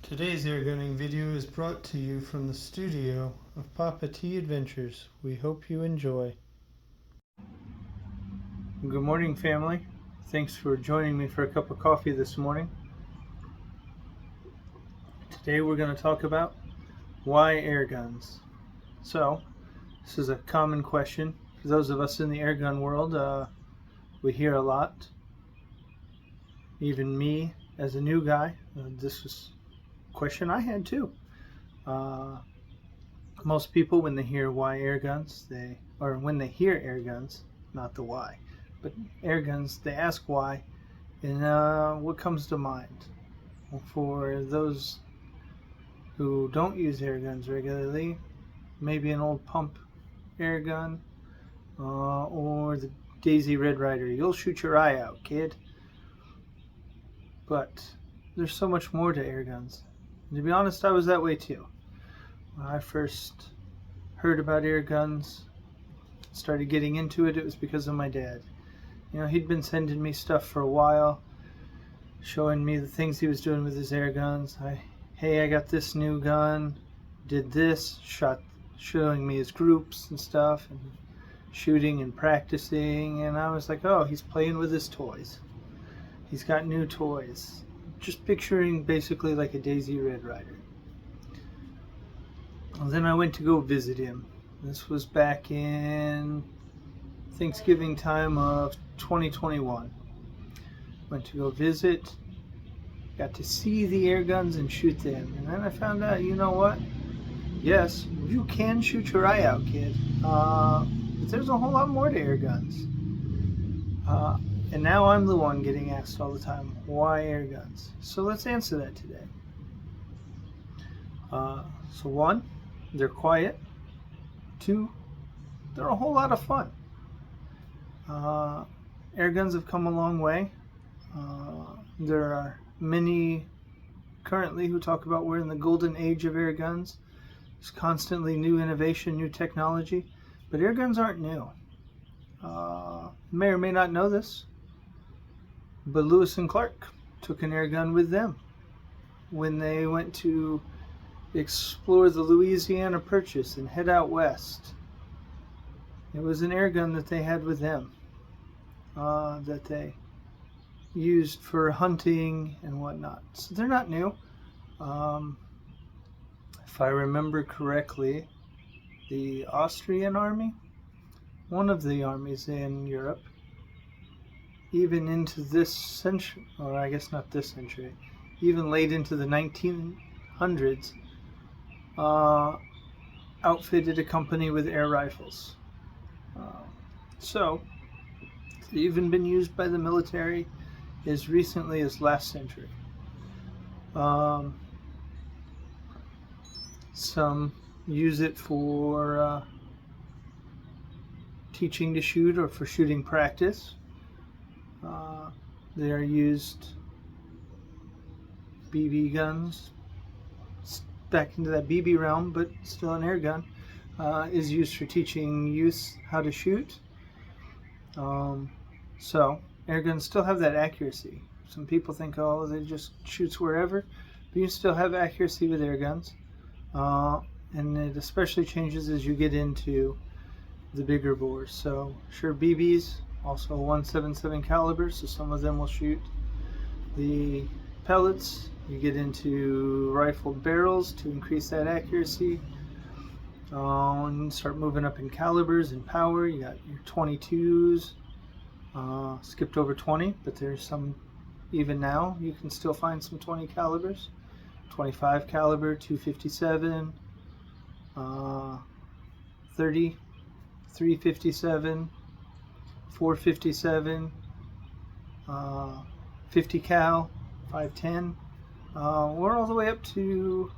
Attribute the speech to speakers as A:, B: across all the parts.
A: Today's airgunning video is brought to you from the studio of Papa T Adventures. We hope you enjoy. Good morning, family. Thanks for joining me for a cup of coffee this morning. Today we're going to talk about why airguns. So, this is a common question. For those of us in the airgun world, we hear a lot. Even me, as a new guy, this was question I had too. Most people, when they hear why airguns, when they hear airguns, not the why, but airguns, they ask why, and what comes to mind? Well, for those who don't use airguns regularly, maybe an old pump airgun, or the Daisy Red Ryder. You'll shoot your eye out, kid. But there's so much more to airguns. And to be honest, I was that way too. When I first heard about airguns, started getting into it, it was because of my dad. You know, he'd been sending me stuff for a while, showing me the things he was doing with his airguns. Hey, I got this new gun, did this, showing me his groups and stuff, and shooting and practicing, and I was like, oh, he's playing with his toys. He's got new toys. Just picturing basically like a Daisy Red Ryder. And then I went to go visit him. This was back in Thanksgiving time of 2021. Went to go visit, got to see the air guns and shoot them. And then I found out, you know what? Yes, you can shoot your eye out, kid. But there's a whole lot more to air guns. And now I'm the one getting asked all the time, why air guns? So let's answer that today. So one, they're quiet. Two, they're a whole lot of fun. Air guns have come a long way. There are many currently who talk about we're in the golden age of air guns. There's constantly new innovation, new technology, but air guns aren't new. You may or may not know this, but Lewis and Clark took an air gun with them when they went to explore the Louisiana Purchase and head out west. It was an air gun that they had with them that they used for hunting and whatnot. So they're not new. If I remember correctly, the Austrian army, one of the armies in Europe, even into this century, or I guess not this century, even late into the 1900s, outfitted a company with air rifles. So, it's even been used by the military as recently as last century. Some use it for teaching to shoot or for shooting practice. They are used, BB guns, back into that BB realm, but still an air gun, is used for teaching youth how to shoot. So air guns still have that accuracy. Some people think, oh, they just shoots wherever, but you still have accuracy with air guns. And it especially changes as you get into the bigger bores. So sure, BBs, also 177 caliber, so some of them will shoot the pellets. You get into rifled barrels to increase that accuracy. And start moving up in calibers and power. You got your 22s. Skipped over 20, but there's some, even now, you can still find some 20 calibers. 25 caliber, 257, 30, 357, 457, 50 cal, 510. We're all the way up to,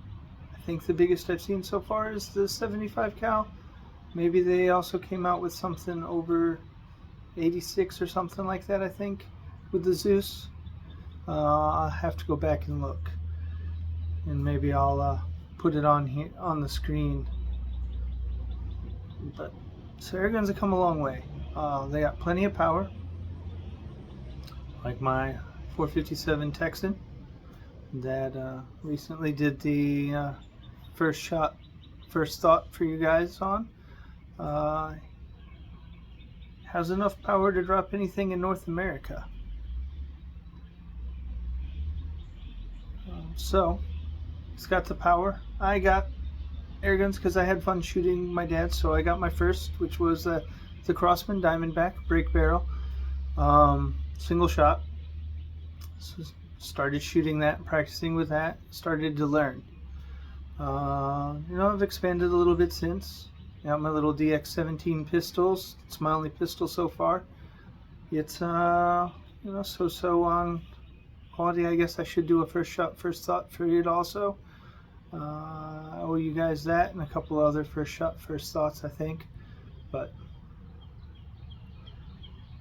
A: I think the biggest I've seen so far is the 75 cal. Maybe they also came out with something over 86 or something like that, I think, with the Zeus. I'll have to go back and look, and maybe I'll put it on here on the screen. But so air guns have come a long way. They got plenty of power, like my 457 Texan. that recently did the first thought for you guys on. Has enough power to drop anything in North America. So it's got the power. I got airguns because I had fun shooting my dad, so I got my first, which was the Crossman Diamondback break barrel, single shot. So started shooting that, practicing with that, started to learn. I've expanded a little bit since. Got my little DX17 pistols. It's my only pistol so far. It's so on quality. I guess I should do a first thought for it also. I owe you guys that and a couple other first thoughts, I think. But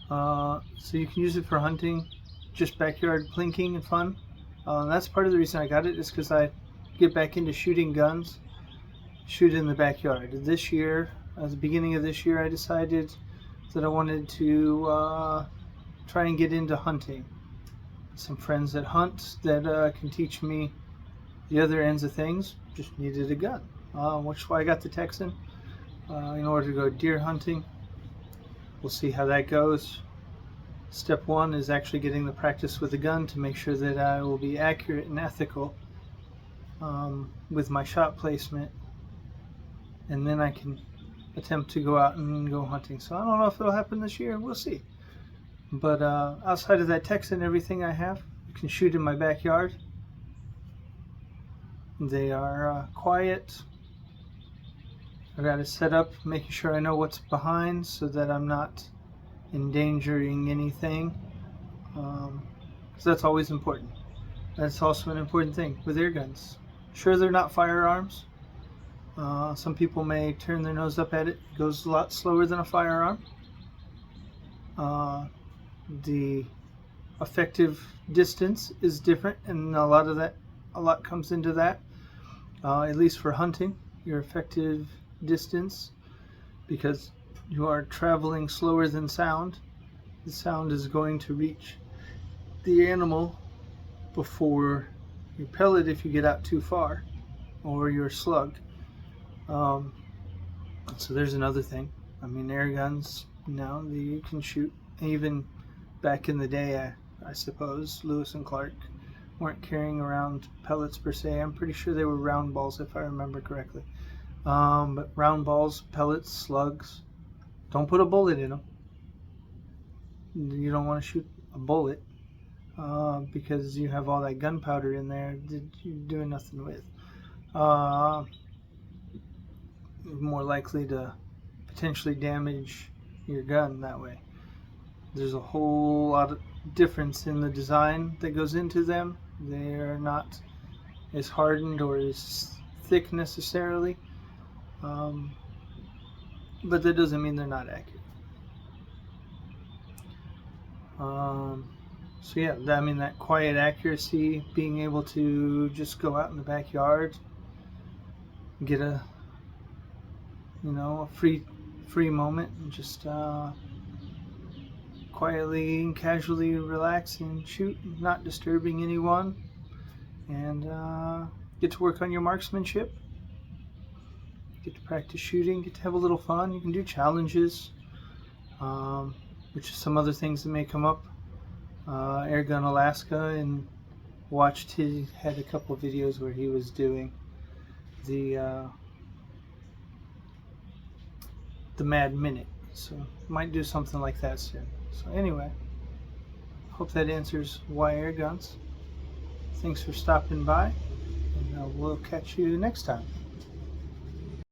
A: so you can use it for hunting, just backyard plinking and fun. That's part of the reason I got it, is because I get back into shooting guns, shoot in the backyard. This year, at the beginning of this year, I decided that I wanted to try and get into hunting. Some friends that hunt that can teach me the other ends of things. Just needed a gun, which is why I got the Texan in order to go deer hunting. We'll see how that goes. Step one is actually getting the practice with the gun to make sure that I will be accurate and ethical with my shot placement, and then I can attempt to go out and go hunting. So I don't know if it'll happen this year. We'll see. But outside of that Texan, everything I have, I can shoot in my backyard. They are quiet. I got it set up, making sure I know what's behind so that I'm not endangering anything. So that's always important. That's also an important thing with air guns. Sure, they're not firearms. Some people may turn their nose up at it. It goes a lot slower than a firearm. The effective distance is different, and a lot comes into that. At least for hunting, your effective distance, because you are traveling slower than sound. The sound is going to reach the animal before your pellet if you get out too far, or your slug. So there's another thing. I mean, air guns now you can shoot. Even back in the day, I suppose Lewis and Clark weren't carrying around pellets per se. I'm pretty sure they were round balls if I remember correctly. But round balls, pellets, slugs. Don't put a bullet in them. You don't want to shoot a bullet because you have all that gunpowder in there that you're doing nothing with. More likely to potentially damage your gun that way. There's a whole lot of difference in the design that goes into them. They're not as hardened or as thick necessarily, but that doesn't mean they're not accurate. So yeah, I mean, that quiet accuracy, being able to just go out in the backyard, get a free moment, and just quietly and casually relax and shoot, not disturbing anyone, and get to work on your marksmanship, get to practice shooting, get to have a little fun. You can do challenges, which is some other things that may come up. Airgun Alaska, and he had a couple of videos where he was doing the Mad Minute, so might do something like that soon. So anyway, hope that answers why air guns. Thanks for stopping by, and we'll catch you next time.